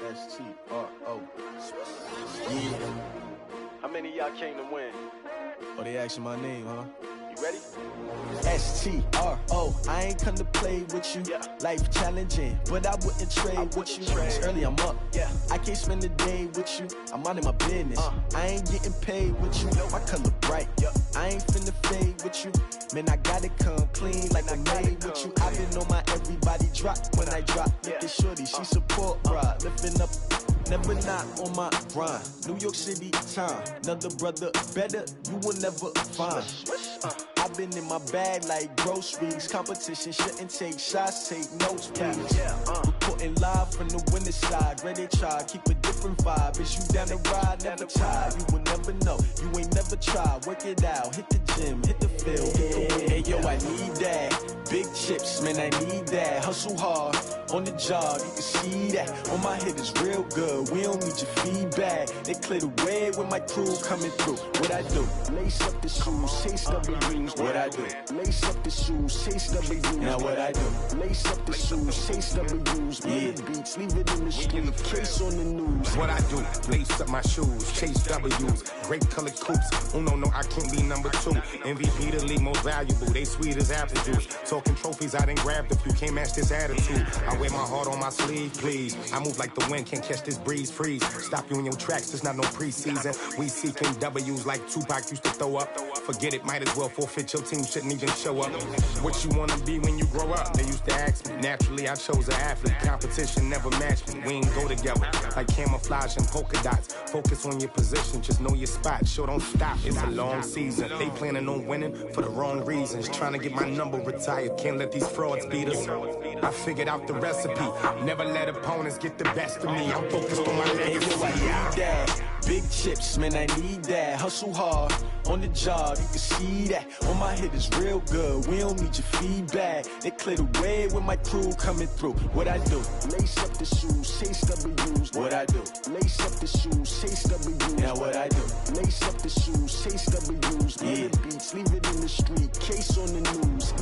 S-T-R-O. Yeah. How many of y'all came to win? Oh, they asking my name, huh? You ready? S-T-R-O. I ain't come to play with you. Yeah. Life challenging, but I wouldn't trade with you. It's early, I'm up. Yeah. I can't spend the day with you. I'm minding my business. I ain't getting paid with you. My color bright. Yeah. I ain't finna fade with you. Man, I gotta come clean like I'm made with you. I've been on my everybody drop when I drop. Look at shorty, she support ride. Lifting up, never not on my grind. New York City time. Another brother better, you will never find. I've been in my bag like groceries. Competition shouldn't take shots, take notes, please. Reporting live from the winning side. Ready to try, keep a different vibe. Is you down the ride? Never tired. You will never know. You ain't never tried. Work it out. Hit the gym, hit the field. Hey yo, I need that. Big chips, man, I need that. Hustle hard on the job. You can see that. On my head is real good. We don't need your feedback. They clear the way with my crew coming through. What I do? Lace up the shoes, chase W's. What I do? Lace up the shoes, chase W's. Now what I do? Lace up the shoes, chase W's. Yeah. Beats, leave it in the street, case on the news. What I do? Lace up my shoes, chase W's. Great colored coops. Oh no, I can't be number 2. MVP the league most valuable. They sweet as apple juice. Talking trophies, I didn't grab the few. Can't match this attitude. I wear my heart on my sleeve, please. I move like the wind, can't catch this breeze, freeze. Stop you in your tracks, there's not no preseason. We seeking W's like Tupac used to throw up. Forget it, might as well forfeit. Your team shouldn't even show up. What you wanna be when you grow up? They used to ask me. Naturally, I chose an athlete. Competition never matched me. We ain't go together like camouflage and polka dots. Focus on your position, just know your spot. Sure, don't stop. It's a long season. They planning on winning for the wrong reasons. Trying to get my number retired. Can't let these frauds beat us. I figured out the recipe. Never let opponents get the best of me. I'm focused on my legacy. Big chips, man, I need that. Hustle hard on the job, you can see that. On my head is real good, we don't need your feedback. They clear the way with my crew coming through. What I do? Lace up the shoes, chase W's. What I do? Lace up the shoes, chase W's. Now what I do? Lace up the shoes, chase W's. Yeah. Beats, leave it in the street, case on the news.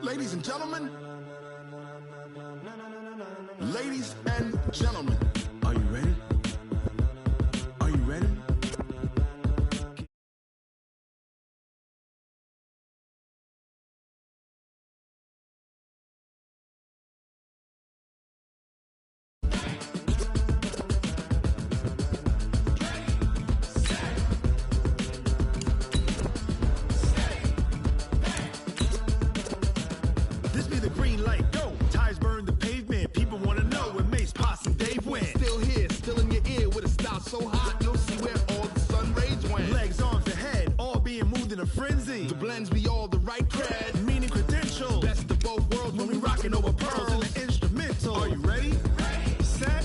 Ladies and gentlemen, ladies and gentlemen, are you ready? Are you ready? This be the green light, go. Tires burn the pavement. People want to know where Mace, Posse, and Dave went. still here, still in your ear with a style so hot, you'll see where all the sun rays went. Legs, arms, and head, all being moved in a frenzy. The blends be all the right cred. Meaning credentials. Best of both worlds when we rockin' over pearls. in the instrumental. Are you ready? Set.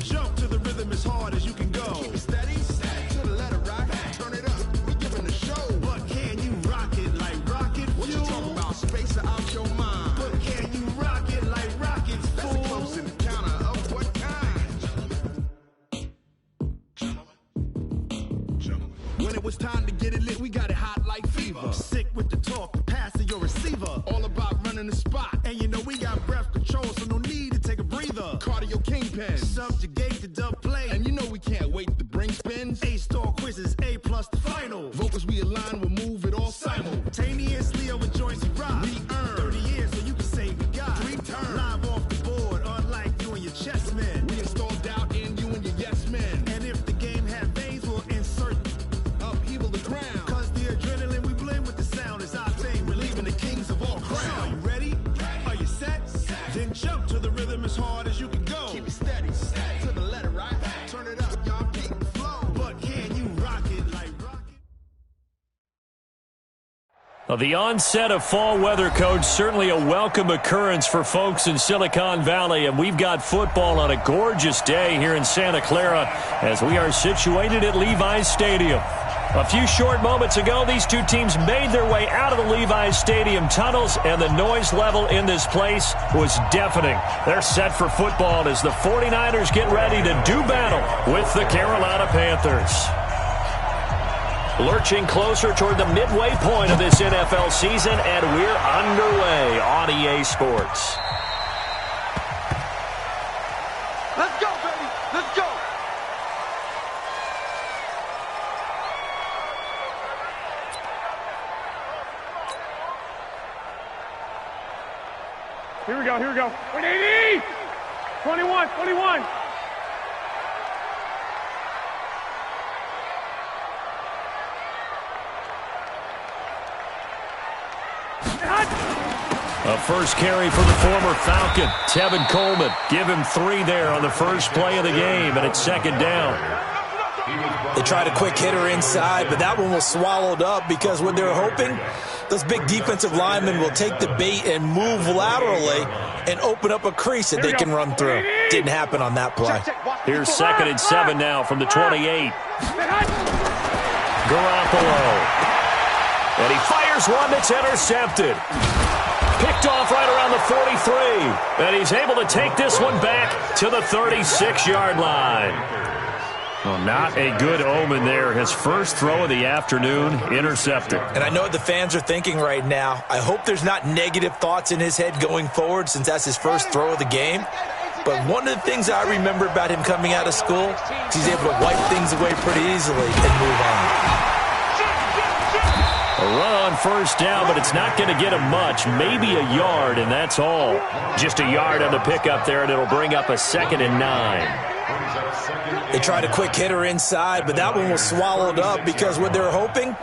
Jump to the rhythm as hard as you can go. Keep it steady, to the letter rock. Turn it up, we giving a show. But can you rock it like rocket What you fuel? talking about? Space or out your mind? But can you rock it like rockets, That's a close fool? encounter of what kind? When it was time to get it lit, we got it hot like fever. Sick with the talk, passing your receiver. All about running the spot. And you know we got breath control, so no need to take a breather. Cardio kingpin. Subjugate the dub play. And you know we can't wait to bring spins. A-star quizzes, A+ the final. Vocals we align, we'll move it all Simultaneously over joints we rock. We earn 30 years, so you can say we got 3 turns. live off the board, unlike you and your chess men. We install doubt in you and your yes men. And if the game had veins, we'll insert. Upheaval the ground. Cause the adrenaline we blend with the sound is our thing. We're leaving the kings of all crowns. Are you ready? Are you set? Then jump to the rhythm as hard as you can go. Keep it steady, to the letter right. Turn it up, y'all keep the flow. But can you rock it like rocket? Well, the onset of fall weather, Coach, certainly a welcome occurrence for folks in Silicon Valley. And we've got football on a gorgeous day here in Santa Clara as we are situated at Levi's Stadium. A few short moments ago, these two teams made their way out of the Levi's Stadium tunnels, and the noise level in this place was deafening. They're set for football as the 49ers get ready to do battle with the Carolina Panthers. Lurching closer toward the midway point of this NFL season, and we're underway on EA Sports. Let's go, baby. Let's go. Here we go, here we go. 180! 21, 21. A first carry for the former Falcon, Tevin Coleman. Give him 3 there on the first play of the game, and it's second down. They tried a quick hitter inside, but that one was swallowed up because what they're hoping, those big defensive linemen will take the bait and move laterally and open up a crease that they can run through. Didn't happen on that play. Here's 2nd and 7 now from the 28. Garoppolo. And he fires one that's intercepted. Picked off right around the 43. And he's able to take this one back to the 36-yard line. Well, not a good omen there. His first throw of the afternoon, intercepted. And I know what the fans are thinking right now. I hope there's not negative thoughts in his head going forward since that's his first throw of the game. But one of the things I remember about him coming out of school is he's able to wipe things away pretty easily and move on. A run on first down, but it's not going to get him much. Maybe a yard, and that's all. Just a yard on the pickup there, and it'll bring up a 2nd and 9. They tried a quick hitter inside, but that one was swallowed up because what they're hoping,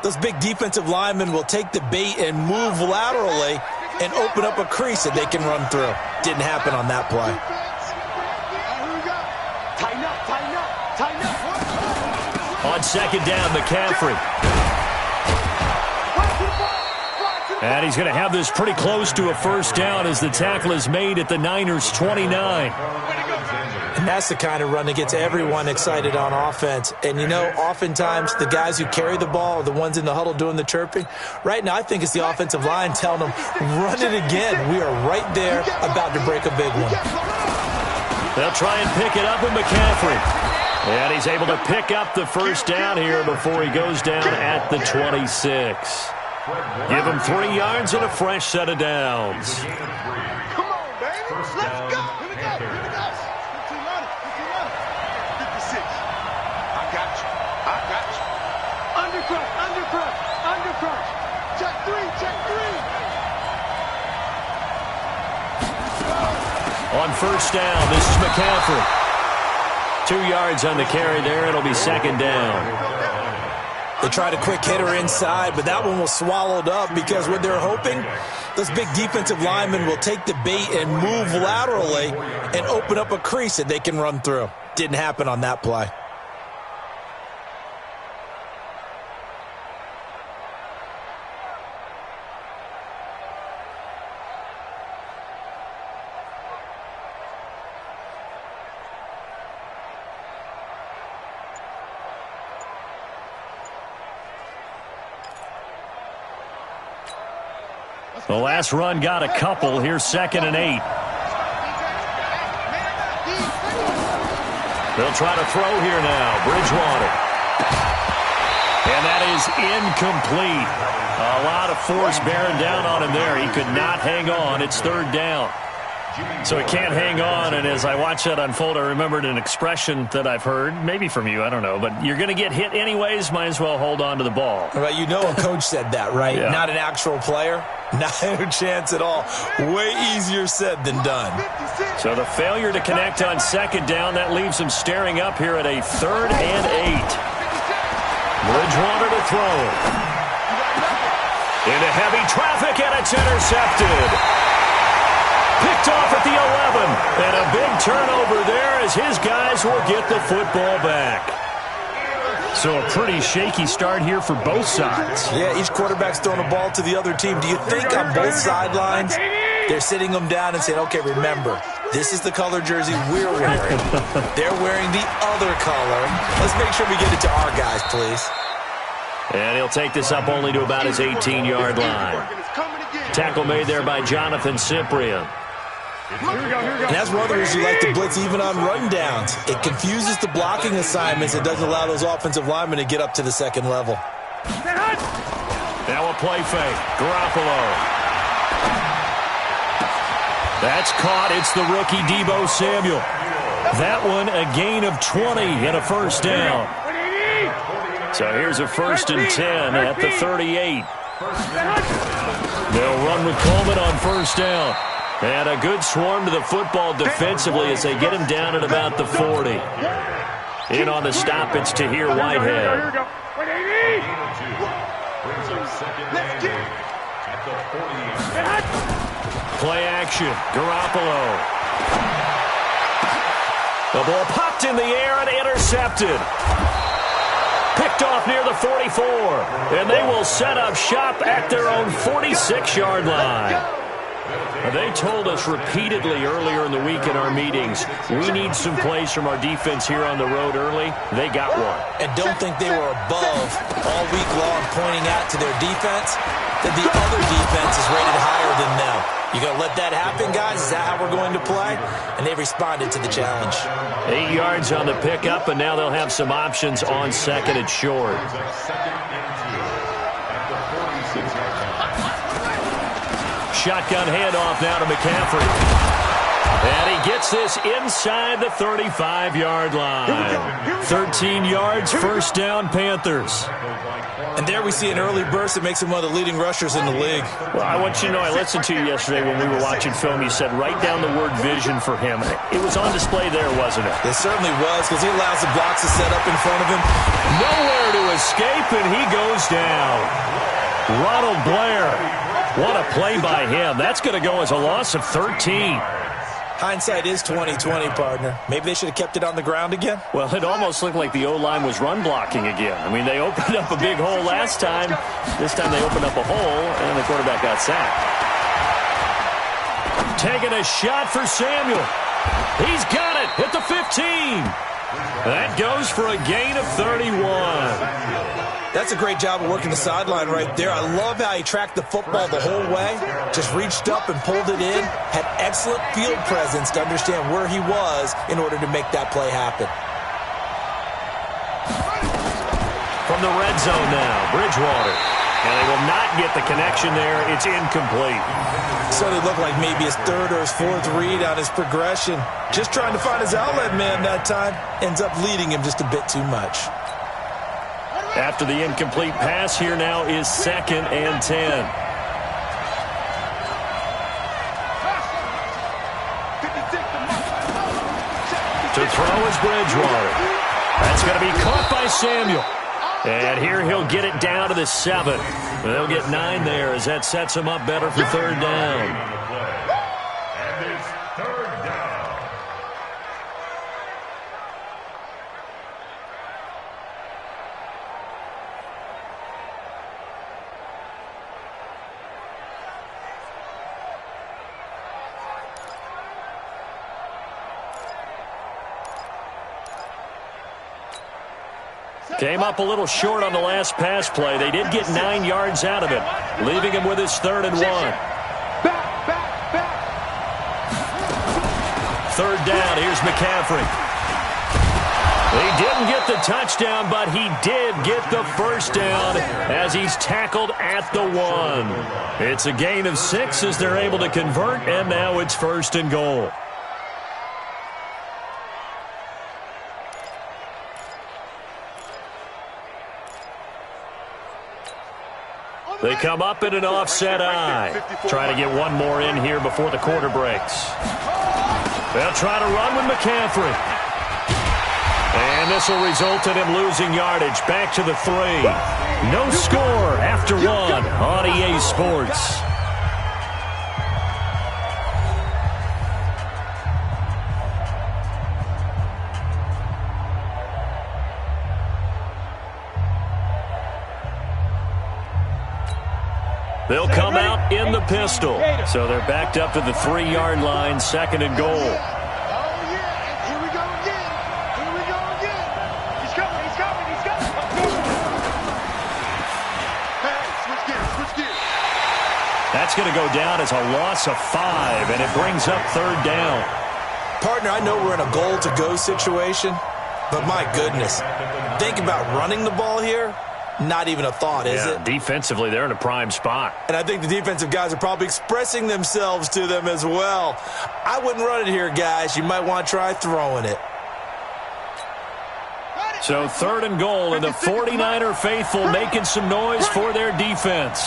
those big defensive linemen will take the bait and move laterally and open up a crease that they can run through. Didn't happen on that play. Tighten up. On second down, McCaffrey. And he's going to have this pretty close to a first down as the tackle is made at the Niners' 29. And that's the kind of run that gets everyone excited on offense. And, you know, oftentimes the guys who carry the ball are the ones in the huddle doing the chirping. Right now, I think it's the offensive line telling them, run it again. We are right there about to break a big one. They'll try and pick it up with McCaffrey. And he's able to pick up the first down here before he goes down at the 26. Give him 3 yards and a fresh set of downs. Come on, baby. Let's go. Here we go. Here we go. 56. I got you. Undercrush. Check 3. On first down, this is McCaffrey. 2 yards on the carry there. It'll be second down. They tried a quick hitter inside, but that one was swallowed up because what they're hoping, those big defensive linemen will take the bait and move laterally and open up a crease that they can run through. Didn't happen on that play. The last run got a couple. Here's 2nd and 8. They'll try to throw here now. Bridgewater. And that is incomplete. A lot of force bearing down on him there. He could not hang on. It's 3rd down. So he can't hang on, and as I watch that unfold, I remembered an expression that I've heard, maybe from you, I don't know, but you're going to get hit anyways, might as well hold on to the ball. Well, you know a coach said that, right? Yeah. Not an actual player. Not a chance at all. Way easier said than done. So the failure to connect on second down, that leaves him staring up here at a 3rd and 8. Bridgewater to throw. Into heavy traffic, and it's intercepted. Picked off at the 11. And a big turnover there as his guys will get the football back. So a pretty shaky start here for both sides. Yeah, each quarterback's throwing the ball to the other team. Do you think on both sidelines they're sitting them down and saying, okay, remember, this is the color jersey we're wearing. They're wearing the other color. Let's make sure we get it to our guys, please. And he'll take this up only to about his 18-yard line. Tackle made there by Jonathan Cyprien. And that's one of the reasons you like to blitz even on rundowns. It confuses the blocking assignments. It doesn't allow those offensive linemen to get up to the second level. Now a play fake. Garoppolo. That's caught. It's the rookie Deebo Samuel. That one a gain of 20 and a first down. So here's a 1st and 10 at the 38. They'll run with Coleman on first down. And a good swarm to the football defensively as they get him down at about the 40. In on the stop, it's Tahir Whitehead. Play action. Garoppolo. The ball popped in the air and intercepted. Picked off near the 44. And they will set up shop at their own 46-yard line. They told us repeatedly earlier in the week in our meetings, we need some plays from our defense here on the road early. They got one. And don't think they were above all week long pointing out to their defense that the other defense is rated higher than them. You going to let that happen, guys? Is that how we're going to play? And they responded to the challenge. 8 yards on the pickup, and now they'll have some options on second and short. Shotgun handoff now to McCaffrey. And he gets this inside the 35-yard line. 13 yards, first down, Panthers. And there we see an early burst that makes him one of the leading rushers in the league. Well, I want you to know, I listened to you yesterday when we were watching film. You said write down the word vision for him. It was on display there, wasn't it? It certainly was, because he allows the blocks to set up in front of him. Nowhere to escape, and he goes down. Ronald Blair. What a play by him. That's going to go as a loss of 13. Hindsight is 20/20, partner. Maybe they should have kept it on the ground again. Well, it almost looked like the O-line was run blocking again. I mean, they opened up a big hole last time. This time they opened up a hole, and the quarterback got sacked. Taking a shot for Samuel. He's got it at the 15. That goes for a gain of 31. That's a great job of working the sideline right there. I love how he tracked the football the whole way. Just reached up and pulled it in. Had excellent field presence to understand where he was in order to make that play happen. From the red zone now, Bridgewater. And they will not get the connection there. It's incomplete. So it looked like maybe his third or his fourth read on his progression. Just trying to find his outlet man that time. Ends up leading him just a bit too much. After the incomplete pass, here now is 2nd and 10. To throw is Bridgewater. That's going to be caught by Samuel. And here he'll get it down to the 7. They'll get 9 there as that sets him up better for third down. Came up a little short on the last pass play. They did get 9 yards out of it, leaving him with his 3rd and 1. Third down, here's McCaffrey. He didn't get the touchdown, but he did get the first down as he's tackled at the 1. It's a gain of 6 as they're able to convert, and now it's 1st and goal. They come up in an offset eye. Trying to get one more in here before the quarter breaks. They'll try to run with McCaffrey. And this will result in him losing yardage. Back to the 3. No score after 1 on EA Sports. They'll come out in the pistol. So they're backed up to the 3-yard line, 2nd and goal. Oh, yeah. Here we go again. Here we go again. He's coming. He's coming. He's coming. going to go down as a loss of 5, and it brings up third down. Partner, I know we're in a goal-to-go situation, but my goodness, think about running the ball here. Not even a thought, is it? Defensively, they're in a prime spot. And I think the defensive guys are probably expressing themselves to them as well. I wouldn't run it here, guys. You might want to try throwing it. So 3rd and goal, and the 49er faithful making some noise for their defense.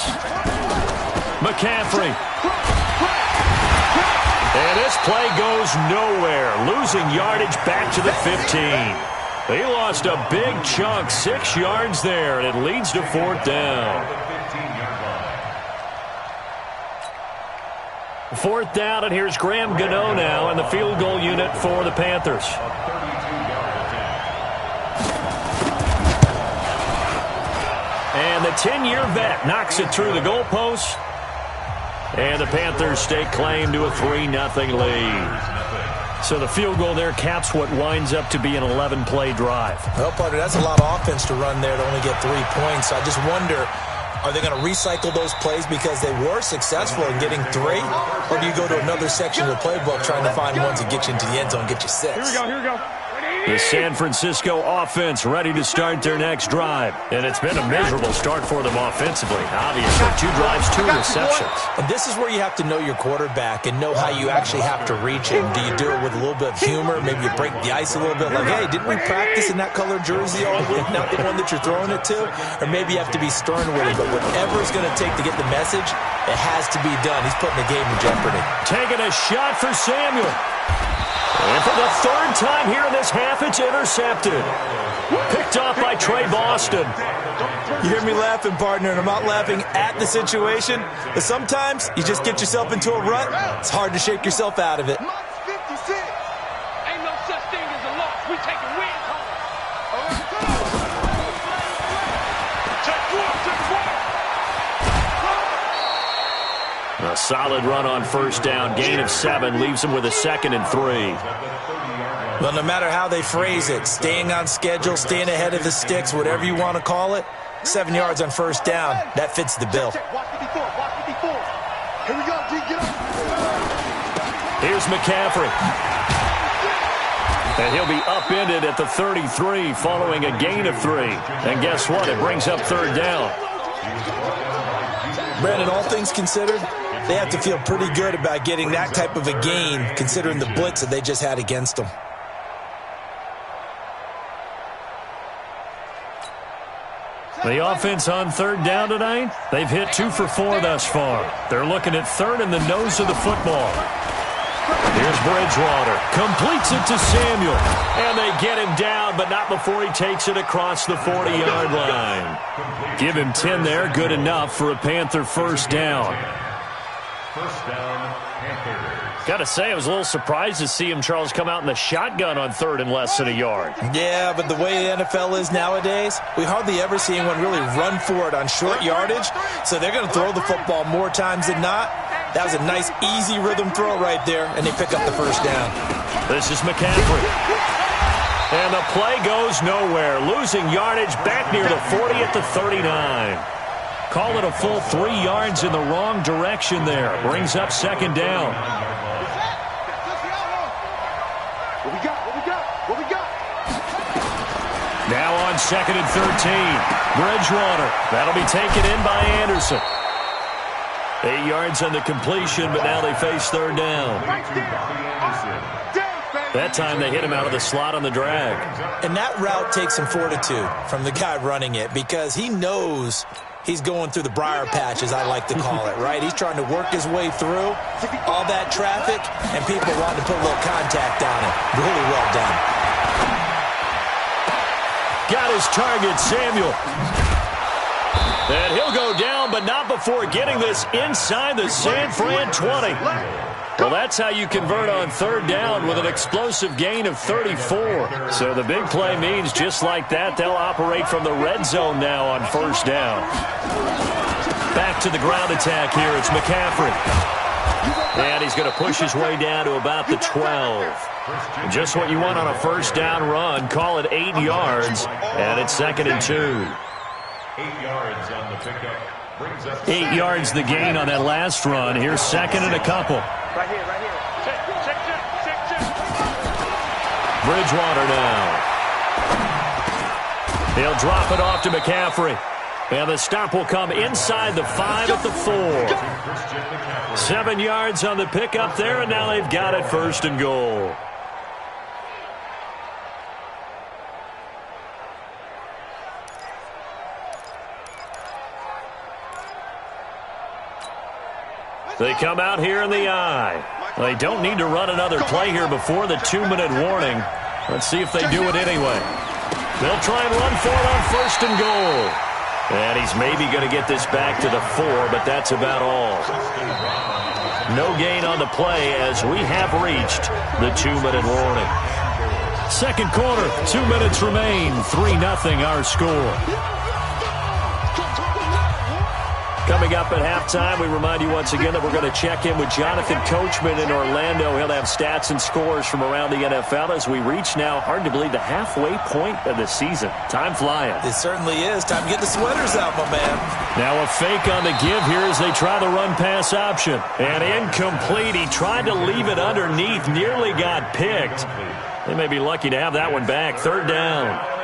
McCaffrey. And this play goes nowhere, losing yardage back to the 15. He lost a big chunk, 6 yards there, and it leads to 4th down. 4th down, and here's Graham Gano now in the field goal unit for the Panthers. And the 10-year vet knocks it through the goalpost. And the Panthers stake claim to a 3-0 lead. So the field goal there caps what winds up to be an 11-play drive. Well, partner, that's a lot of offense to run there to only get 3 points. I just wonder, are they going to recycle those plays because they were successful in getting 3? Or do you go to another section of the playbook trying to find ones that get you into the end zone and get you 6? Here we go. The San Francisco offense ready to start their next drive. And it's been a miserable start for them offensively. Obviously, 2 drives, 2 receptions. And this is where you have to know your quarterback and know how you actually have to reach him. Do you do it with a little bit of humor? Maybe you break the ice a little bit like, hey, didn't we practice in that colored jersey all week, not the one that you're throwing it to? Or maybe you have to be stern with him. But whatever it's going to take to get the message, it has to be done. He's putting the game in jeopardy. Taking a shot for Samuel. And for the 3rd time here in this half, it's intercepted. Picked off by Trey Boston. You hear me laughing, partner, and I'm not laughing at the situation. But sometimes you just get yourself into a rut. It's hard to shake yourself out of it. Ain't no such thing as a loss. We take a win home. A solid run on 1st down. Gain of 7 leaves them with a 2nd and 3. Well, no matter how they phrase it, staying on schedule, staying ahead of the sticks, whatever you want to call it, 7 yards on 1st down, that fits the bill. Here we go, G, get up. Here's McCaffrey. And he'll be upended at the 33 following a gain of 3. And guess what? It brings up 3rd down. Brandon, all things considered, they have to feel pretty good about getting that type of a gain considering the blitz that they just had against them. The offense on 3rd down tonight, they've hit 2 for 4 thus far. They're looking at 3rd in the nose of the football. Here's Bridgewater. Completes it to Samuel. And they get him down, but not before he takes it across the 40-yard line. Give him 10 there. Good enough for a Panther 1st down. 1st down, Panthers. Got to say, I was a little surprised to see him, Charles, come out in the shotgun on 3rd and less than a yard. Yeah, but the way the NFL is nowadays, we hardly ever see anyone really run for it on short yardage. So they're going to throw the football more times than not. That was a nice, easy rhythm throw right there, and they pick up the 1st down. This is McCaffrey. And the play goes nowhere, losing yardage back near the 40 at the 39. Call it a full 3 yards in the wrong direction there. Brings up 2nd down. What we got? Now on 2nd and 13. Bridgewater. That'll be taken in by Anderson. 8 yards on the completion, but now they face 3rd down. That time they hit him out of the slot on the drag. And that route takes some fortitude from the guy running it because he knows he's going through the briar patch, as I like to call it, right? He's trying to work his way through all that traffic, and people want to put a little contact on it. Really well done. Got his target, Samuel. And he'll go down, but not before getting this inside the San Fran 20. Well, that's how you convert on 3rd down with an explosive gain of 34. So the big play means just like that, they'll operate from the red zone now on 1st down. Back to the ground attack here. It's McCaffrey. And he's going to push his way down to about the 12. Just what you want on a 1st down run. Call it 8 yards, and it's 2nd and 2. 8 yards on the pickup. 8 yards the gain on that last run. Here's second and a couple. Right here, right here. Check. Bridgewater now. He'll drop it off to McCaffrey. And the stop will come inside the 5 at the 4. 7 yards on the pickup there, and now they've got it first and goal. They come out here in the eye. They don't need to run another play here before the 2-minute warning. Let's see if they do it anyway. They'll try and run for it on first and goal. And he's maybe going to get this back to the 4, but that's about all. No gain on the play as we have reached the 2-minute warning. Second quarter, 2 minutes remain. 3-0 our score. Coming up at halftime, we remind you once again that we're going to check in with Jonathan Coachman in Orlando. He'll have stats and scores from around the NFL as we reach now, hard to believe, the halfway point of the season. Time flying. It certainly is. Time to get the sweaters out, my man. Now a fake on the give here as they try the run-pass option. And incomplete. He tried to leave it underneath, nearly got picked. They may be lucky to have that one back. Third down.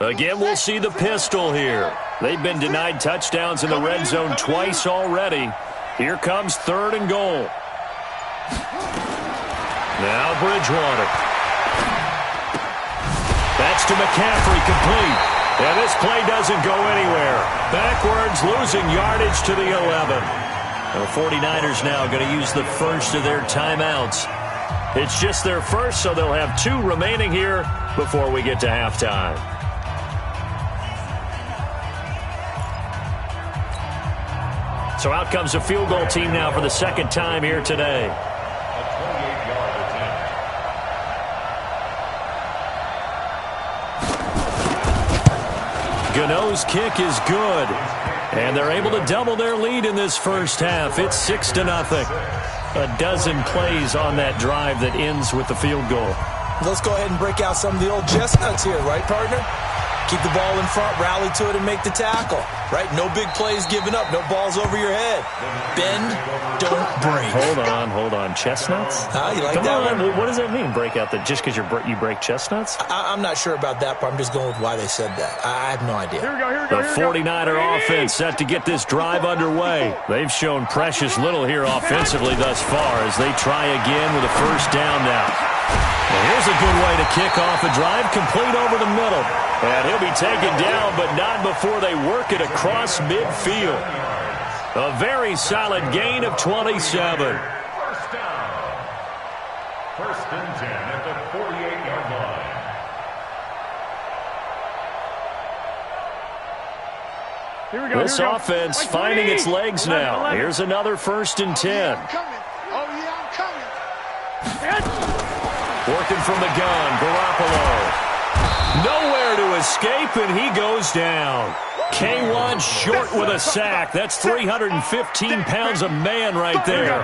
Again, we'll see the pistol here. They've been denied touchdowns in the red zone twice already. Here comes third and goal. Now Bridgewater. That's to McCaffrey, complete. And this play doesn't go anywhere. Backwards, losing yardage to the 11. The 49ers now going to use the first of their timeouts. It's just their first, so they'll have 2 remaining here before we get to halftime. So out comes a field goal team now for the second time here today. A 28-yard attempt. Gano's kick is good. And they're able to double their lead in this first half. It's 6-0. A dozen plays on that drive that ends with the field goal. Let's go ahead and break out some of the old chestnuts here, right, partner? Keep the ball in front, rally to it, and make the tackle. Right? No big plays given up. No balls over your head. Bend, don't break. Hold on. Chestnuts? You like Come that on. one? What does that mean, break out? Just because you break chestnuts? I'm not sure about that, but I'm just going with why they said that. I have no idea. The 49er offense set to get this drive underway. They've shown precious little here offensively thus far as they try again with a first down now. And here's a good way to kick off a drive, complete over the middle. And he'll be taken down, but not before they work it across midfield. A very solid gain of 27. First down. First and 10 at the 48-yard line. This offense finding its legs now. Here's another first and 10. I'm coming. Working from the gun, Garoppolo. Nowhere to escape, and he goes down. K1 short with a sack. That's 315 pounds a man right there.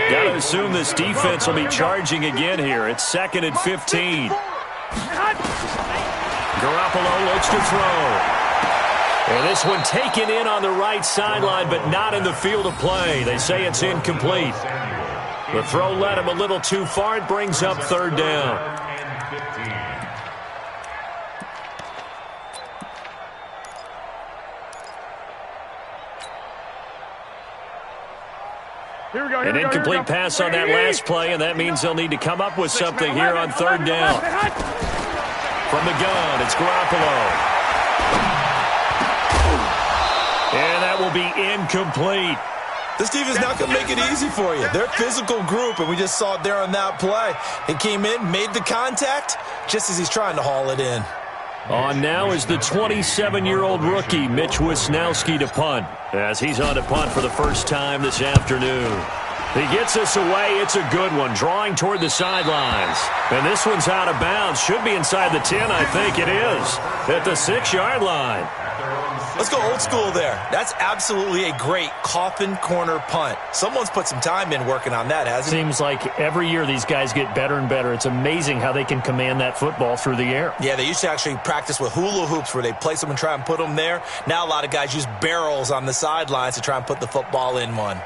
Got to assume this defense will be charging again here. It's 2nd and 15. Garoppolo looks to throw. And this one taken in on the right sideline, but not in the field of play. They say it's incomplete. The throw led him a little too far. It brings up third down. An incomplete pass on that last play, and that means they'll need to come up with something here on third down. From the gun, it's Garoppolo. And that will be incomplete. This defense is not going to make it easy for you. They're a physical group, and we just saw it there on that play. He came in, made the contact, just as he's trying to haul it in. On now is the 27-year-old rookie, Mitch Wisnowski, to punt, as he's on to punt for the first time this afternoon. He gets us away. It's a good one, drawing toward the sidelines. And this one's out of bounds. Should be inside the 10, I think it is, at the 6-yard line. Let's go old school there. That's absolutely a great coffin corner punt. Someone's put some time in working on that, hasn't he? Seems like every year these guys get better and better. It's amazing how they can command that football through the air. Yeah, they used to actually practice with hula hoops where they place them and try and put them there. Now a lot of guys use barrels on the sidelines to try and put the football in one.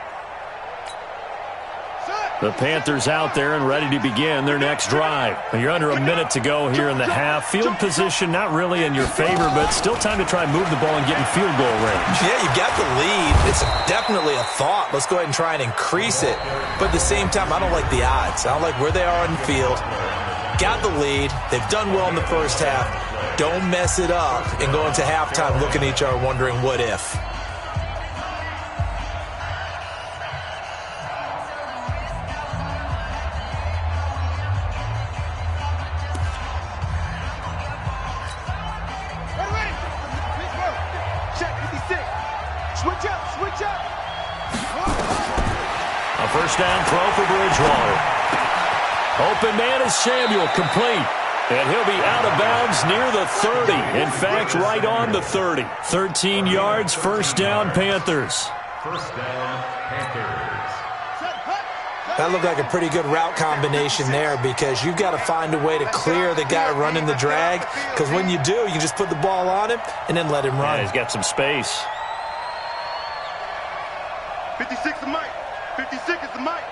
The Panthers out there and ready to begin their next drive. You're under a minute to go here in the half. Field position not really in your favor, but still time to try and move the ball and get in field goal range. Yeah, you've got the lead. It's definitely a thought. Let's go ahead and try and increase it. But at the same time, I don't like the odds. I don't like where they are on the field. Got the lead. They've done well in the first half. Don't mess it up and go into halftime looking at each other wondering what if. First down throw for Bridgewater. Open man is Samuel, complete. And he'll be out of bounds near the 30. In fact, right on the 30. 13 yards, first down, Panthers. First down, Panthers. That looked like a pretty good route combination there because you've got to find a way to clear the guy running the drag, because when you do, you just put the ball on him and then let him run. Yeah, he's got some space. 56 is Mike. 56 is the Mike.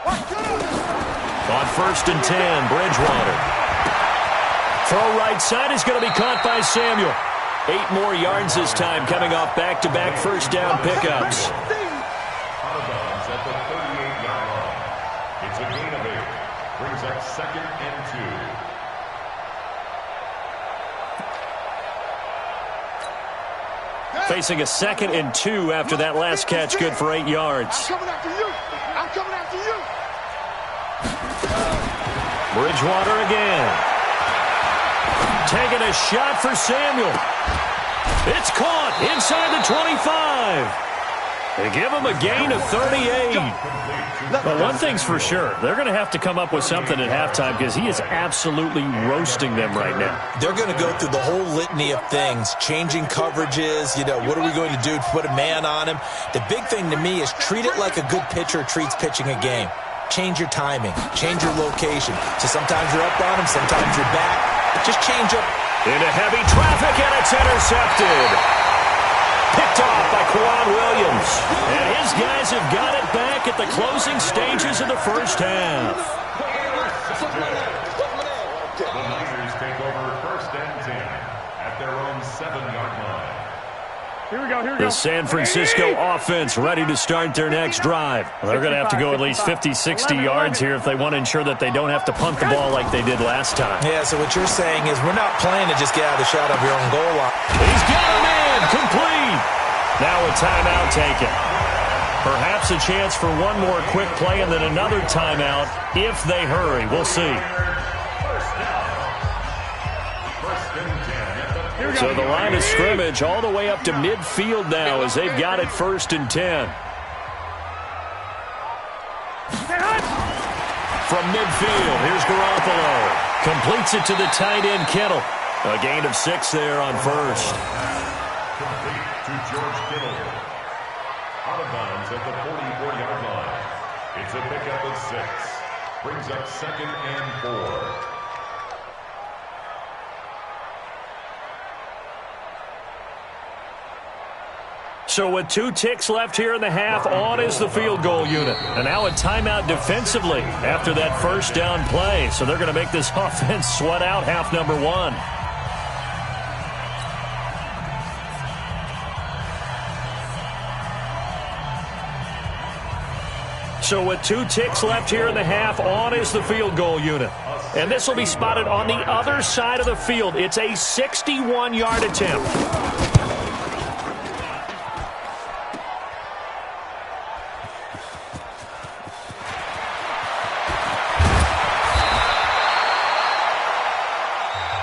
On first and 10, Bridgewater. Throw right side is going to be caught by Samuel. 8 more yards this time, coming off back-to-back first down pickups. Out of bounds at the 38-yard line. It's a gain of 8. Brings up second and 2. Facing a second and 2 after that last catch, good for 8 yards. I'm coming after you. I'm coming after you. Bridgewater again. Taking a shot for Samuel. It's caught inside the 25. They give him a gain of 38. But one thing's for sure, they're going to have to come up with something at halftime because he is absolutely roasting them right now. They're going to go through the whole litany of things, changing coverages, what are we going to do to put a man on him? The big thing to me is treat it like a good pitcher treats pitching a game. Change your timing, change your location. So sometimes you're up on him, sometimes you're back. Just change up. Into heavy traffic, and it's intercepted. Picked off by Quan Williams. And his guys have got it back at the closing stages of the first half. The Niners take over first and 10 at their own 7-yard line. Here we go. The San Francisco offense ready to start their next drive. They're going to have to go at least 50, 60 yards here if they want to ensure that they don't have to punt the ball like they did last time. Yeah, so what you're saying is we're not playing to just get out of the shot of your own goal line. He's got him in, complete. Now a timeout taken. Perhaps a chance for one more quick play and then another timeout if they hurry. We'll see. So the line of scrimmage all the way up to midfield now as they've got it first and 10. From midfield, here's Garoppolo. Completes it to the tight end, Kittle. A gain of 6 there on first. Complete to George Kittle. Out of bounds at the 44-yard line. It's a pickup of 6. Brings up second and 4. So with 2 ticks left here in the half, on is the field goal unit. And now a timeout defensively after that first down play. So they're going to make this offense sweat out half number 1. So with 2 ticks left here in the half, on is the field goal unit. And this will be spotted on the other side of the field. It's a 61-yard attempt.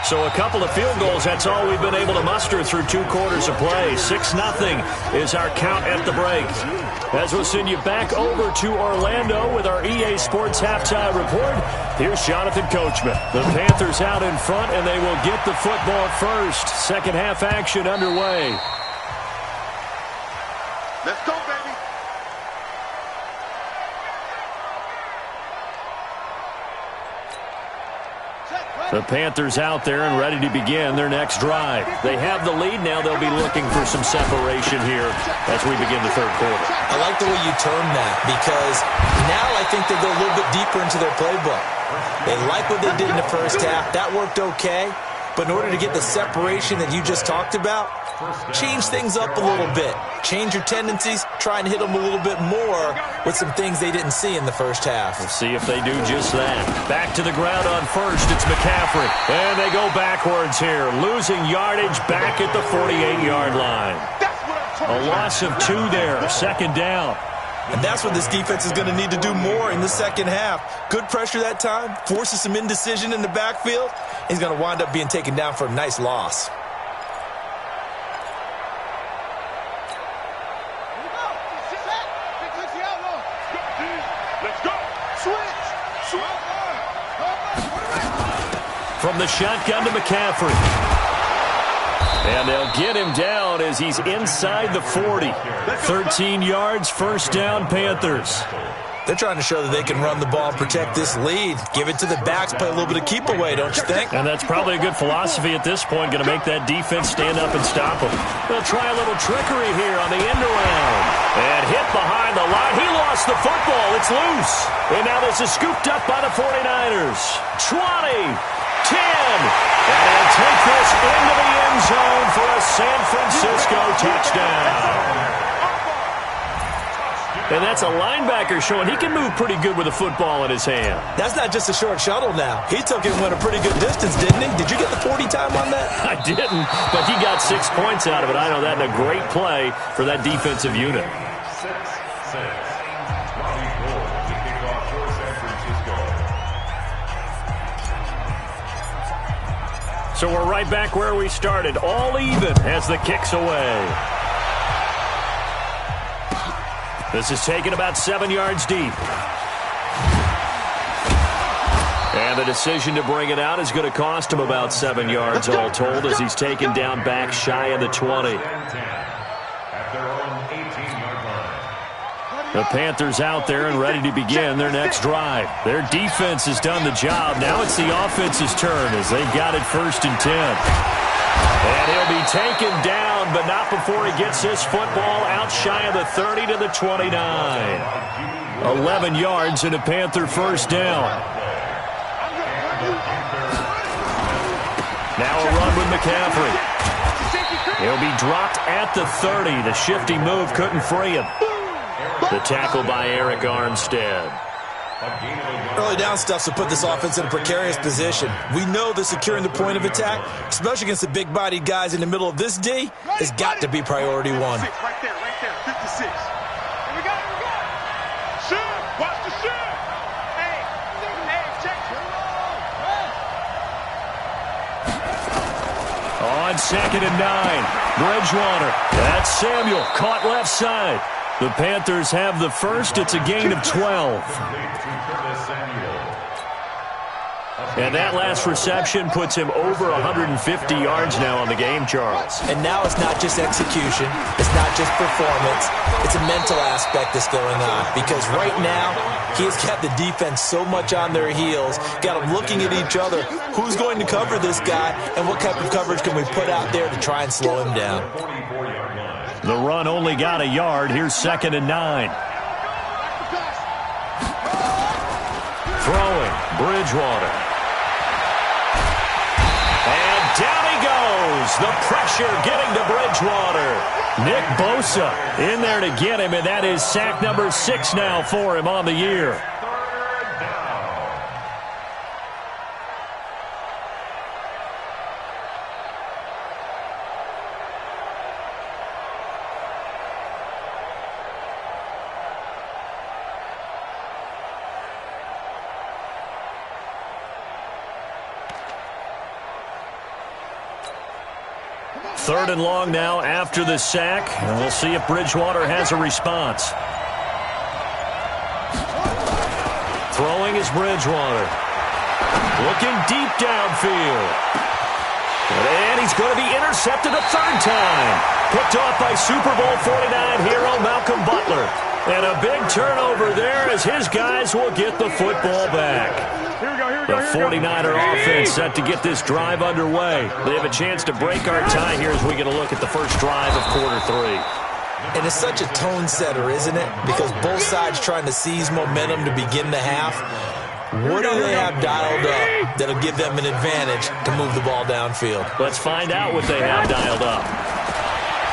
So a couple of field goals, that's all we've been able to muster through 2 quarters of play. 6-0 is our count at the break. As we'll send you back over to Orlando with our EA Sports Halftime Report, here's Jonathan Coachman. The Panthers out in front, and they will get the football first. Second half action underway. Let's go, baby. The Panthers out there and ready to begin their next drive. They have the lead. Now they'll be looking for some separation here as we begin the third quarter. I like the way you term that because now I think they go a little bit deeper into their playbook. They like what they did in the first half. That worked okay. But in order to get the separation that you just talked about, change things up a little bit. Change your tendencies. Try and hit them a little bit more with some things they didn't see in the first half. We'll see if they do just that. Back to the ground on first. It's McCaffrey. And they go backwards here. Losing yardage back at the 48-yard line. A loss of 2 there. Second down. And that's what this defense is going to need to do more in the second half. Good pressure that time. Forces some indecision in the backfield. He's going to wind up being taken down for a nice loss. From the shotgun to McCaffrey. And they'll get him down as he's inside the 40. 13 yards, first down, Panthers. They're trying to show that they can run the ball and protect this lead. Give it to the backs, play a little bit of keep away, don't you think? And that's probably a good philosophy at this point, going to make that defense stand up and stop them. They'll try a little trickery here on the end around. And hit behind the line. He lost the football. It's loose. And now this is scooped up by the 49ers. 20. 10, and they'll take this into the end zone for a San Francisco touchdown. And that's a linebacker showing he can move pretty good with a football in his hand. That's not just a short shuttle now. He took it and went a pretty good distance, didn't he? Did you get the 40 time on that? I didn't, but he got 6 points out of it. I know that, and a great play for that defensive unit. 6-6. Robbie Gould to kick off for San Francisco. So we're right back where we started, all even as the kick's away. This is taken about 7 yards deep. And the decision to bring it out is going to cost him about 7 yards all told as he's taken down back shy of the 20. At their own 18-yard line. The Panthers out there and ready to begin their next drive. Their defense has done the job. Now it's the offense's turn as they've got it 1st and 10. And he'll be taken down, but not before he gets this football out shy of the 30 to the 29. 11 yards and a Panther first down. Now a run with McCaffrey. He'll be dropped at the 30. The shifty move couldn't free him. The tackle by Eric Armstead. Early down stuff to put this offense in a precarious position. We know that securing the point of attack, especially against the big-bodied guys in the middle of this D, has got to be priority one. Right there, 56. Here we go. Shoot, watch the shoot. Hey, check. On 2nd and 9, Bridgewater. That's Samuel, caught left side. The Panthers have the first. It's a gain of 12. And that last reception puts him over 150 yards now on the game, Charles. And now it's not just execution. It's not just performance. It's a mental aspect that's going on. Because right now, he's got the defense so much on their heels, got them looking at each other. Who's going to cover this guy, and what type of coverage can we put out there to try and slow him down? The run only got a yard. Here's 2nd and 9. Throwing, Bridgewater. And down he goes. The pressure getting to Bridgewater. Nick Bosa in there to get him, and that is sack number 6 now for him on the year. 3rd and long now after the sack, and we'll see if Bridgewater has a response. Throwing is Bridgewater. Looking deep downfield. And he's going to be intercepted a 3rd time. Picked off by Super Bowl 49 hero Malcolm Butler. And a big turnover there as his guys will get the football back. The 49er offense set to get this drive underway. They have a chance to break our tie here as we get a look at the first drive of quarter 3. And it's such a tone setter, isn't it? Because both sides trying to seize momentum to begin the half. What do they have dialed up that'll give them an advantage to move the ball downfield? Let's find out what they have dialed up.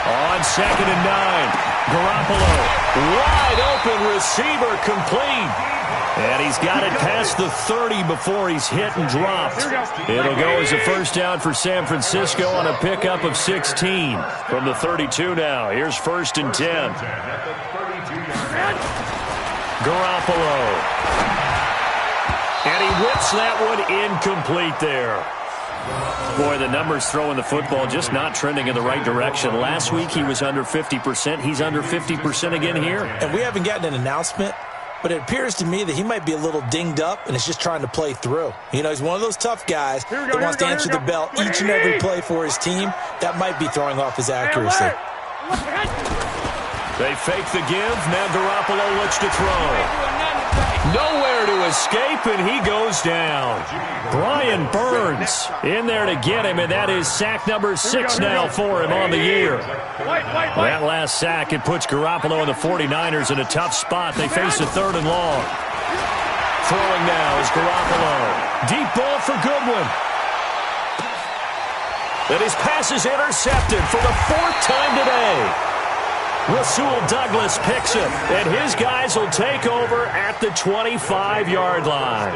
On 2nd and 9, Garoppolo, wide open receiver, complete. And he's got it past the 30 before he's hit and dropped. It'll go as a 1st down for San Francisco on a pickup of 16 from the 32 now. Here's 1st and 10. Garoppolo. And he whips that one incomplete there. Boy, the numbers throwing the football just not trending in the right direction. Last week he was under 50%. He's under 50% again here. And we haven't gotten an announcement, but it appears to me that he might be a little dinged up and is just trying to play through. You know, he's one of those tough guys that wants to answer the bell each and every play for his team. That might be throwing off his accuracy. They fake the give. Now Garoppolo looks to throw. Nowhere to escape, and he goes down. Brian Burns in there to get him, and that is sack number 6 now for him on the year. That last sack, it puts Garoppolo and the 49ers in a tough spot. They face a 3rd and long. Throwing now is Garoppolo. Deep ball for Goodwin. And his pass is intercepted for the 4th time today. Rasul Douglas picks it, and his guys will take over at the 25-yard line.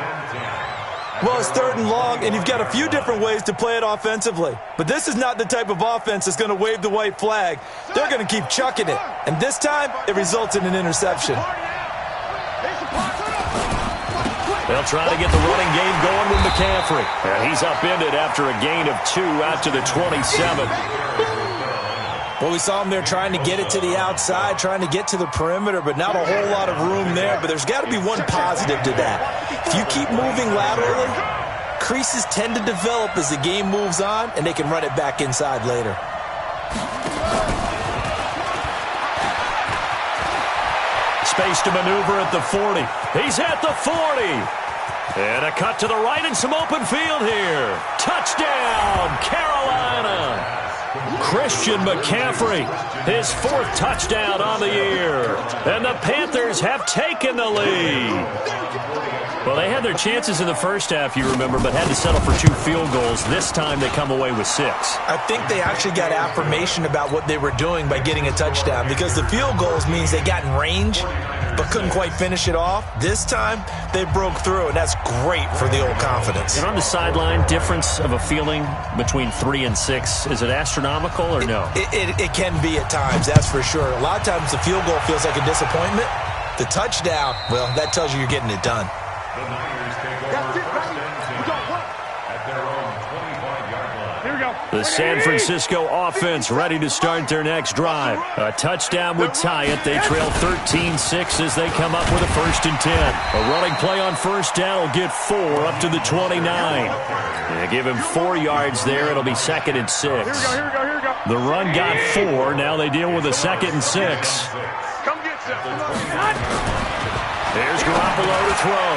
Well, it's 3rd and long, and you've got a few different ways to play it offensively. But this is not the type of offense that's going to wave the white flag. They're going to keep chucking it. And this time, it results in an interception. They'll try to get the running game going with McCaffrey. And he's upended after a gain of 2 out to the 27. Well, we saw him there trying to get it to the outside, trying to get to the perimeter, but not a whole lot of room there. But there's got to be one positive to that. If you keep moving laterally, creases tend to develop as the game moves on, and they can run it back inside later. Space to maneuver at the 40. He's at the 40. And a cut to the right and some open field here. Touchdown, Carolina. Christian McCaffrey, his 4th touchdown on the year. And the Panthers have taken the lead. Well, they had their chances in the first half, you remember, but had to settle for 2 field goals. This time they come away with 6. I think they actually got affirmation about what they were doing by getting a touchdown, because the field goals means they got in range but couldn't quite finish it off. This time, they broke through, and that's great for the old confidence. And on the sideline, difference of a feeling between 3 and 6, is it astronomical or no? It can be at times, that's for sure. A lot of times the field goal feels like a disappointment. The touchdown, well, that tells you you're getting it done. The Niners take over 1st and 10 at their own 25-yard line. Here we go. The San Francisco offense ready to start their next drive. A touchdown would tie it. They trail 13-6 as they come up with a 1st and 10. A running play on 1st down will get 4 up to the 29. They give him 4 yards there. It'll be 2nd and 6. Here we go. The run got 4. Now they deal with a 2nd and 6. Come get some. There's Garoppolo to throw.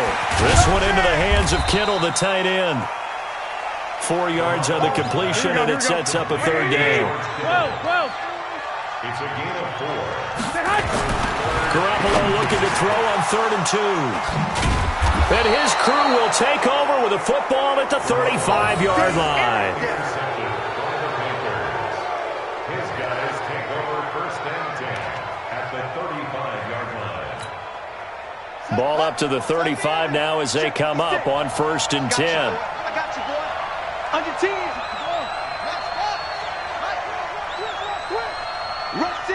This one into the hands of Kittle, the tight end. 4 yards on the completion, and it sets up a 3rd down. 12. It's a gain of 4. Garoppolo looking to throw on 3rd and 2. And his crew will take over with a football at the 35-yard line. His guys take over 1st and 10 at the 35-yard line. Ball up to the 35 now as they come up on 1st and 10. I got you, boy. Under 10. Rush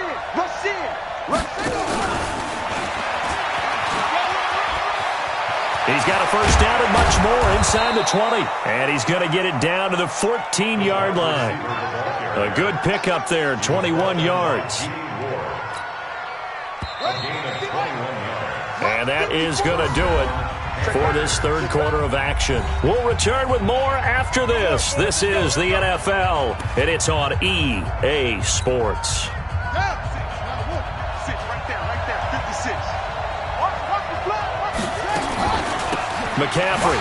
in. He's got a first down and much more inside the 20. And he's going to get it down to the 14-yard line. A good pickup there, 21 yards. And that is going to do it for this third quarter of action. We'll return with more after this. This is the NFL, and it's on EA Sports. McCaffrey.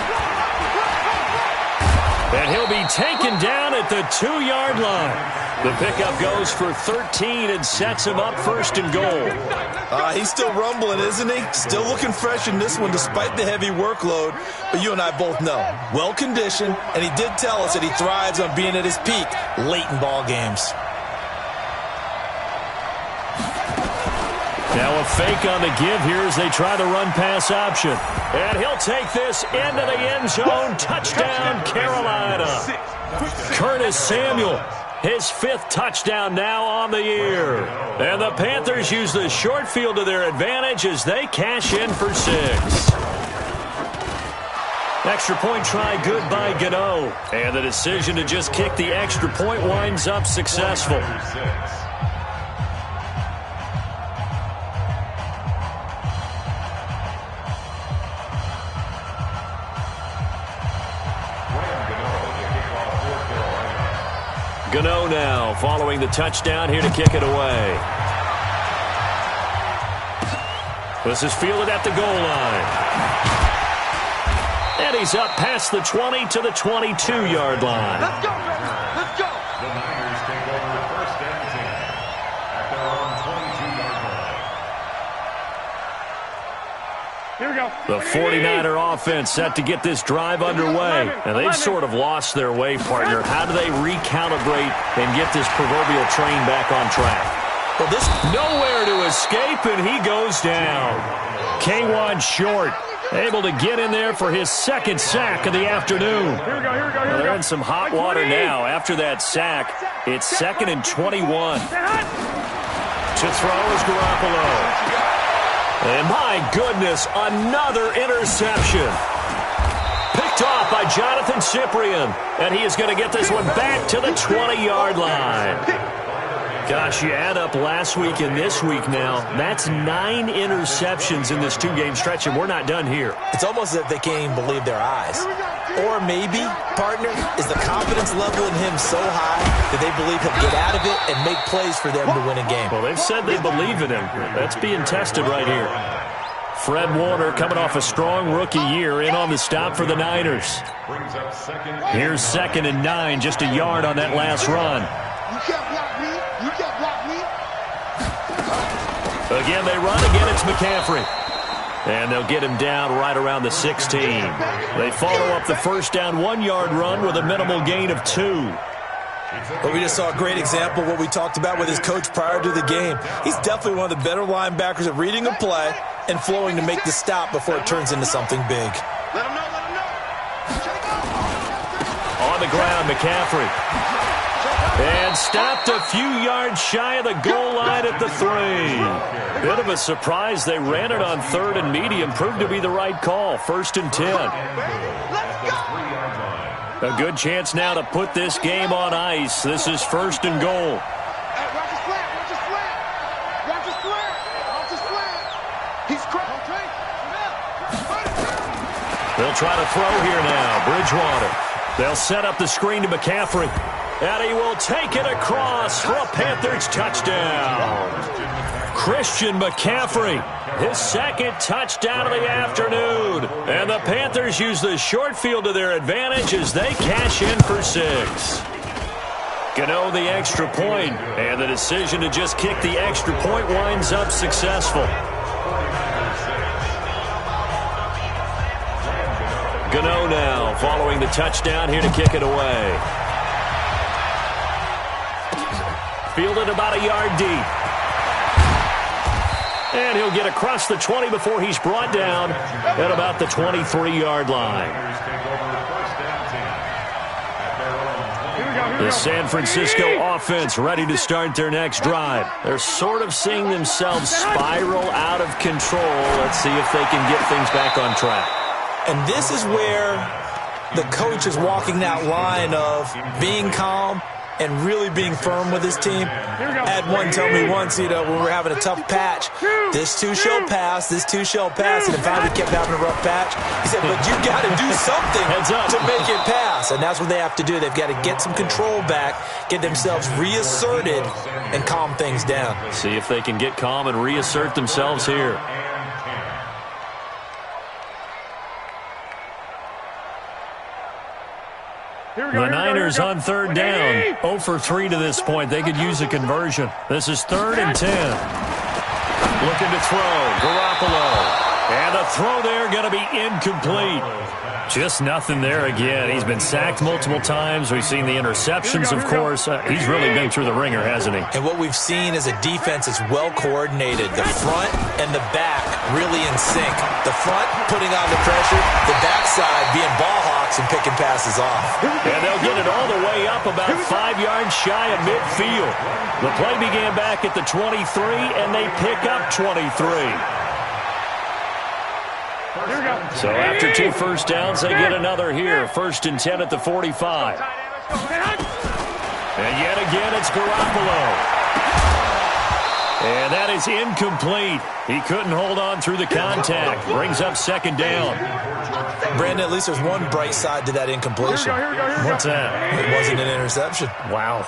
And he'll be taken down at the 2-yard line. The pickup goes for 13 and sets him up first and goal. He's still rumbling, isn't he? Still looking fresh in this one despite the heavy workload. But you and I both know, well-conditioned, and he did tell us that he thrives on being at his peak late in ball games. Now a fake on the give here as they try the run-pass option. And he'll take this into the end zone. Touchdown, Carolina. Curtis Samuel, his 5th touchdown now on the year. And the Panthers use the short field to their advantage as they cash in for 6. Extra point try good by Gano. And the decision to just kick the extra point winds up successful. Gano now following the touchdown here to kick it away. This is fielded at the goal line. And he's up past the 20 to the 22-yard line. Let's go, baby. Let's go. The Niners take over first and 10 at their own 22-yard line. Here we go. The 49er offense set to get this drive underway. And they've sort of lost their way, partner. How do they recalibrate and get this proverbial train back on track? Well, this nowhere to escape, and he goes down. Kawann Short able to get in there for his 2nd sack of the afternoon. Here we go. They're in some hot water now. After that sack, it's 2nd and 21. To throw is Garoppolo. And my goodness, another interception. Picked off by Jonathan Cyprien. And he is going to get this one back to the 20-yard line. Gosh, you add up last week and this week now, that's 9 interceptions in this 2-game stretch, and we're not done here. It's almost as if they can't even believe their eyes. Or maybe, partner, is the confidence level in him so high that they believe he'll get out of it and make plays for them to win a game. Well, they've said they believe in him. That's being tested right here. Fred Warner coming off a strong rookie year in on the stop for the Niners. Here's 2nd and 9, just a yard on that last run. You can't block me. You can't block me. Again, they run. Again, it's McCaffrey. And they'll get him down right around the 16. They follow up the first down 1-yard run with a minimal gain of 2. But we just saw a great example of what we talked about with his coach prior to the game. He's definitely one of the better linebackers at reading a play and flowing to make the stop before it turns into something big. Let him know. Let him know. On the ground, McCaffrey. And stopped a few yards shy of the goal line at the 3. Bit of a surprise. They ran it on 3rd and medium. Proved to be the right call. 1st and 10. A good chance now to put this game on ice. This is 1st and goal. Hey, watch his flat. Watch his flat. Watch his flat. Watch his flat. He's cracked. They'll try to throw here now. Bridgewater. They'll set up the screen to McCaffrey. And he will take it across for a Panthers touchdown. Christian McCaffrey, his 2nd touchdown of the afternoon. And the Panthers use the short field to their advantage as they cash in for 6. Gano the extra point, and the decision to just kick the extra point winds up successful. Gano now following the touchdown here to kick it away. Fielded about a yard deep. And he'll get across the 20 before he's brought down at about the 23-yard line. The San Francisco offense ready to start their next drive. They're sort of seeing themselves spiral out of control. Let's see if they can get things back on track. And this is where the coach is walking that line of being calm and really being firm with his team. I had one tell me once, when we were having a tough patch, this too shall pass, this too shall pass, and finally kept having a rough patch. He said, but you got to do something to make it pass, and that's what they have to do. They've got to get some control back, get themselves reasserted, and calm things down. See if they can get calm and reassert themselves here. The Niners on third down. 0 for 3 to this point. They could use a conversion. This is 3rd and 10. Looking to throw. Garoppolo. And a throw there going to be incomplete. Just nothing there again. He's been sacked multiple times. We've seen the interceptions, of course. He's really been through the ringer, hasn't he? And what we've seen is a defense that's well coordinated. The front and the back really in sync. The front putting on the pressure. The backside being ball hawks and picking passes off. And they'll get it all the way up about 5 yards shy of midfield. The play began back at the 23, and they pick up 23. So after 2 first downs, they get another here. 1st and 10 at the 45. And yet again, it's Garoppolo. And that is incomplete. He couldn't hold on through the contact. Brings up 2nd down. Brandon, at least there's one bright side to that incompletion. What's that? It wasn't an interception. Wow.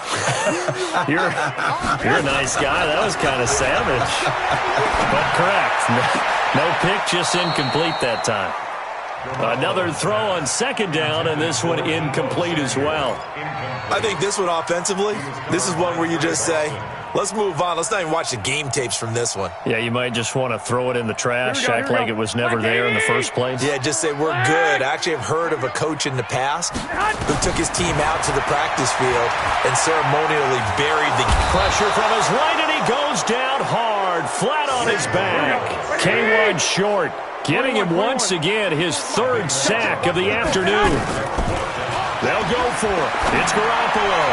You're a nice guy. That was kind of savage. But correct. No pick, just incomplete that time. Another throw on 2nd down, and this one incomplete as well. I think this one offensively, this is one where you just say, let's move on. Let's not even watch the game tapes from this one. Yeah, you might just want to throw it in the trash, act like it was never there in the first place. Yeah, just say we're good. I actually have heard of a coach in the past who took his team out to the practice field and ceremonially buried the pressure from his right, and he goes down hard, flat on his back. K1 Short getting him once again his 3rd sack of the afternoon. They'll go for it. It's Garoppolo.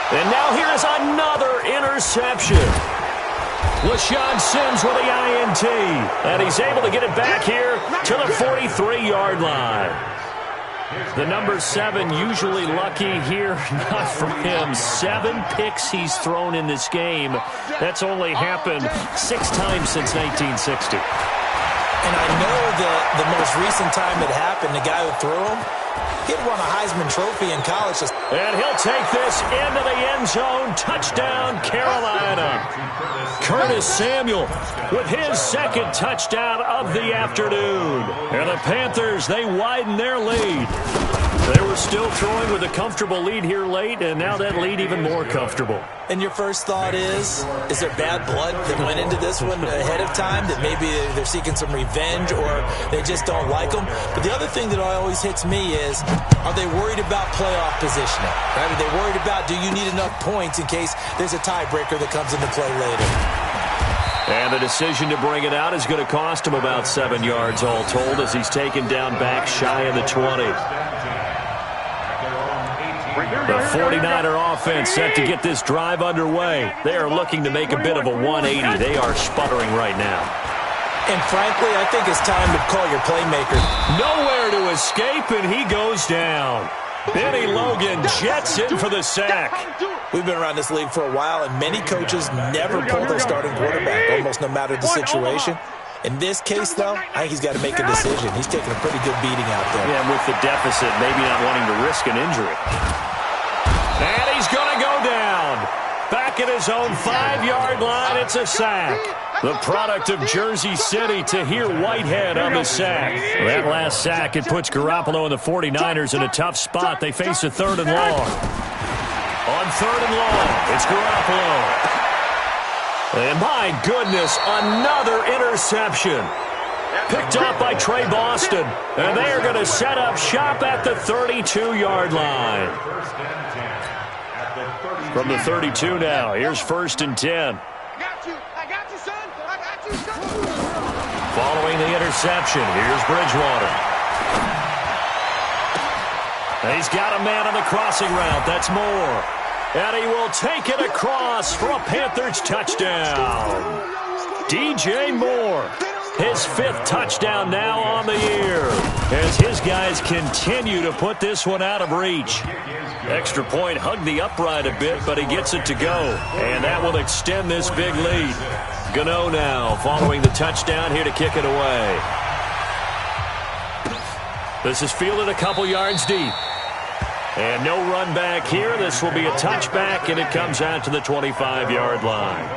And now here's another interception. LaShawn Sims with the INT. And he's able to get it back here to the 43-yard line. The number 7 usually lucky here. Not for him. 7 picks he's thrown in this game. That's only happened 6 times since 1960. And I know that the most recent time it happened, the guy who threw him, he had won a Heisman Trophy in college. And he'll take this into the end zone. Touchdown, Carolina. Curtis Samuel with his 2nd touchdown of the afternoon. And the Panthers, they widen their lead. They were still throwing with a comfortable lead here late, and now that lead even more comfortable. And your first thought is there bad blood that went into this one ahead of time, that maybe they're seeking some revenge or they just don't like them? But the other thing that always hits me is, are they worried about playoff positioning? Right? Are they worried about, do you need enough points in case there's a tiebreaker that comes into play later? And the decision to bring it out is going to cost him about 7 yards all told as he's taken down back shy of the 20. The 49er offense set to get this drive underway. They are looking to make a bit of a 180. They are sputtering right now. And frankly, I think it's time to call your playmaker. Nowhere to escape, and he goes down. Benny Logan jets in for the sack. We've been around this league for a while, and many coaches never pull their starting quarterback, almost no matter the situation. In this case, though, I think he's got to make a decision. He's taking a pretty good beating out there. Yeah, with the deficit, maybe not wanting to risk an injury. And he's going to go down. Back at his own 5-yard line, it's a sack. The product of Jersey City, Tahir Whitehead on the sack. That last sack, it puts Garoppolo and the 49ers in a tough spot. They face a 3rd and long. On 3rd and long, it's Garoppolo. And my goodness, another interception. Picked up by Trey Boston. And they are going to set up shop at the 32-yard line. From the 32 now, here's 1st and 10. I got you, son. I got you, son. Following the interception, here's Bridgewater. And he's got a man on the crossing route. That's Moore. And he will take it across for a Panthers touchdown. DJ Moore. His 5th touchdown now on the year as his guys continue to put this one out of reach. Extra point hugged the upright a bit, but he gets it to go. And that will extend this big lead. Gano now following the touchdown here to kick it away. This is fielded a couple yards deep. And no run back here. This will be a touchback, and it comes out to the 25-yard line.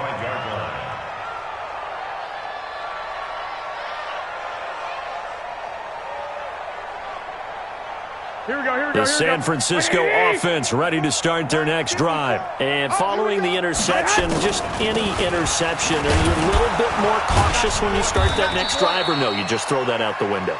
The San Francisco offense ready to start their next drive. And following the interception, just any interception, are you a little bit more cautious when you start that next drive, or no, you just throw that out the window?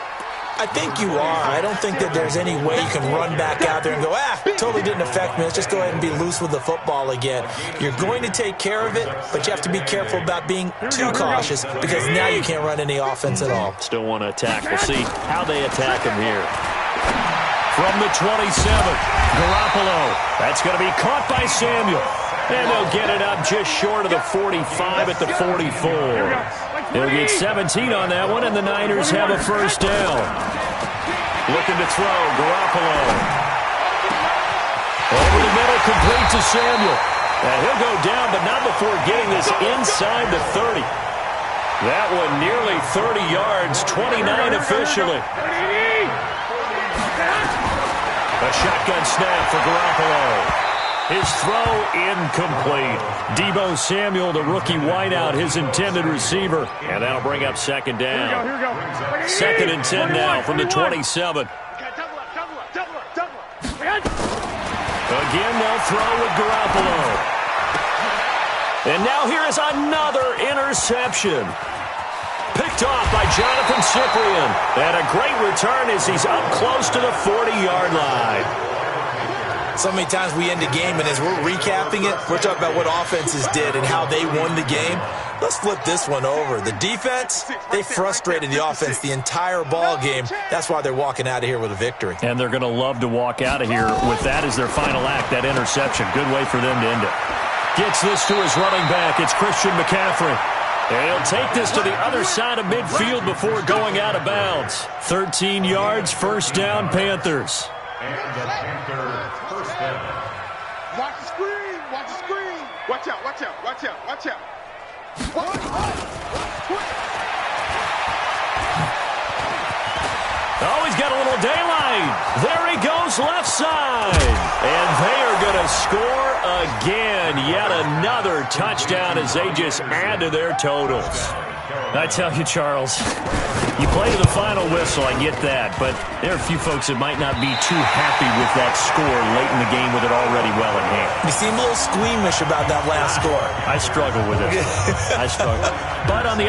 I think you are. I don't think that there's any way you can run back out there and go, totally didn't affect me. Let's just go ahead and be loose with the football again. You're going to take care of it, but you have to be careful about being too cautious because now you can't run any offense at all. Still want to attack. We'll see how they attack him here. From the 27, Garoppolo. That's going to be caught by Samuel. And they'll get it up just short of the 45 at the 44. They'll get 17 on that one, and the Niners have a first down. Looking to throw, Garoppolo. Over the middle, complete to Samuel. And he'll go down, but not before getting this inside the 30. That one nearly 30 yards, 29 officially. A shotgun snap for Garoppolo. His throw incomplete. Deebo Samuel, the rookie wideout, his intended receiver. And that'll bring up second down. Here we go. 2nd and 10 now from the 27. Again, they'll throw with Garoppolo. And now here is another interception. Picked off by Jonathan Cyprien. And a great return as he's up close to the 40-yard line. So many times we end the game, and as we're recapping it, we're talking about what offenses did and how they won the game. Let's flip this one over. The defense, they frustrated the offense the entire ball game. That's why they're walking out of here with a victory. And they're going to love to walk out of here with that as their final act, that interception. Good way for them to end it. Gets this to his running back. It's Christian McCaffrey. And he'll take this to the other side of midfield before going out of bounds. 13 yards, first down, Panthers. And the Panther first down. Watch the screen. Watch the screen. Watch out, watch out, watch out, watch out. Oh, he's got a little daylight. There he goes, left side. And they are going to score again. Yet another touchdown as they just add to their totals. I tell you, Charles, you play to the final whistle, I get that, but there are a few folks that might not be too happy with that score late in the game with it already well in hand. You seem a little squeamish about that last score. I struggle with it. I struggle. But on the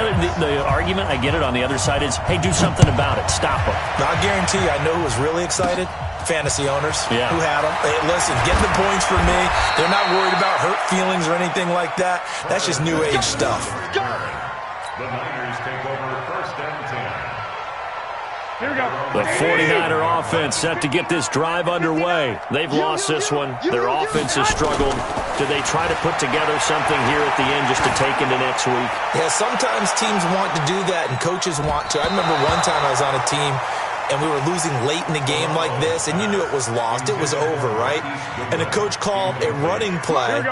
argument, I get it, on the other side is, hey, do something about it. Stop them. I guarantee you, I know who was really excited. Fantasy owners who had them. Hey, listen, get the points for me. They're not worried about hurt feelings or anything like that. That's just new age stuff. The Niners take over first and 10. Here we go. The 49er offense set to get this drive underway. They've lost this one. Their offense has struggled. Do they try to put together something here at the end just to take into next week? Yeah, sometimes teams want to do that and coaches want to. I remember one time I was on a team and we were losing late in the game like this, and you knew it was lost. It was over, right? And the coach called a running play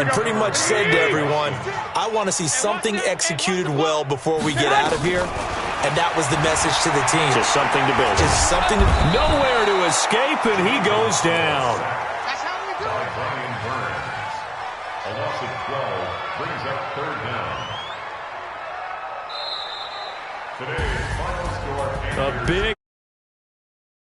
and pretty much said to everyone, I want to see something executed well before we get out of here. And that was the message to the team. Just something to build. Just something to... Nowhere to escape, and he goes down. That's how we do it. Brian Burns. A loss of 12 brings up third down. Today's final score. A big